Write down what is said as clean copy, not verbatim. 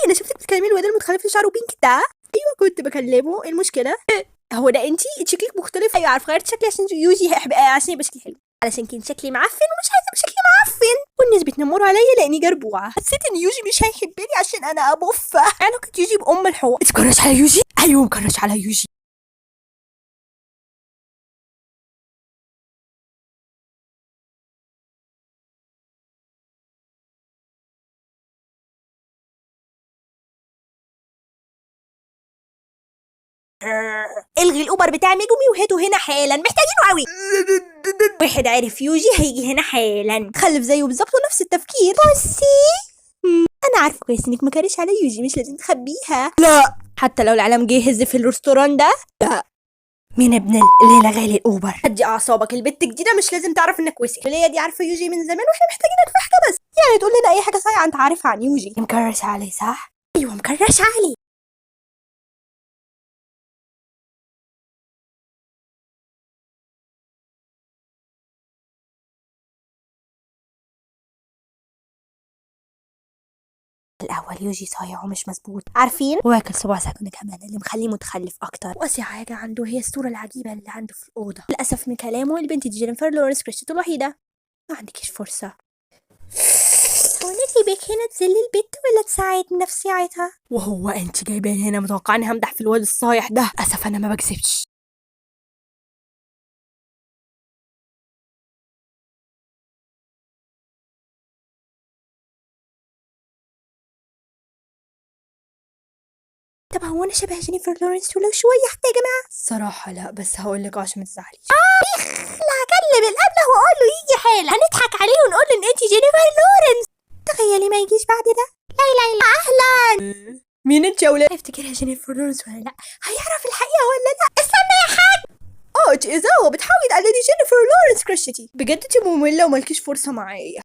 انا شفتك بتكلمي الواد المتخلف اللي شعره بينك ده. ايوه كنت بكلمه. إيه المشكله؟ هو ده انتي شكلك مختلف. ايوه عارف غيرت شكلي عشان يوجي عشان يبقى شكلي حلو، علشان كنت شكلي معفن ومش عايزه ابقى شكلي معفن، والناس بتنمروا عليا لاني جربوعه. حسيت ان يوجي مش هيحبني عشان انا ابوفه. علاقه يوجي بام الحوار. انت مكرش على يوجي؟ ايوه مكرش على يوجي. الغي الاوبر بتاع ميجومي وهاته هنا حالا، محتاجينه قوي. واحد عارف يوجي هيجي هنا حالا، خلف زيه بالظبط ونفس التفكير. بصي انا عارفه كويس انك مكارش على يوجي، مش لازم تخبيها. لا حتى لو العلم جه يهز في الريستوران ده. لا مين ابن الليله غالي الاوبر. هدي اعصابك، البت جديده مش لازم تعرف انك وسخ. اللي دي عارفه يوجي من زمان واحنا محتاجينك في حاجه بس، يعني تقول لنا اي حاجه صايعه انت عارفها عن يوجي. مكرش علي صح؟ ايوه مكرش علي. الاول يوجي صايع ومش مظبوط عارفين، واكل صباع سكن كمان اللي مخليه متخلف اكتر. واسع حاجه عنده هي الصوره العجيبه اللي عنده في الاوضه. للاسف من كلامه البنت دي جينيفر لورنس كريستو الوحيده، ما عندكيش فرصه. ونجي بك هنا تذلي البت ولا تساعد نفسيتها؟ وهو انت جايبين هنا متوقعني همدح في الواد الصايح ده؟ اسف انا ما بكذبش. طب هو انا شبه جينيفر لورنس ولو شويه حتى يا جماعه؟ الصراحه لا، بس هقول لك عشان ما تزعليش. لا هكلم الابله واقول له يجي حالا، هنضحك عليه ونقول له ان انت جينيفر لورنس. تخيلي ما يجيش بعد ده. لا اهلا. مين انت يا ولاد؟ هيفتكرها جينيفر لورنس ولا لا؟ هيعرف الحقيقه ولا لا؟ استنى يا حاج. ايزاوا بتحاولي تقلدي جينيفر لورنس كريستي. بجد انت ممله ومالكيش فرصه معايا.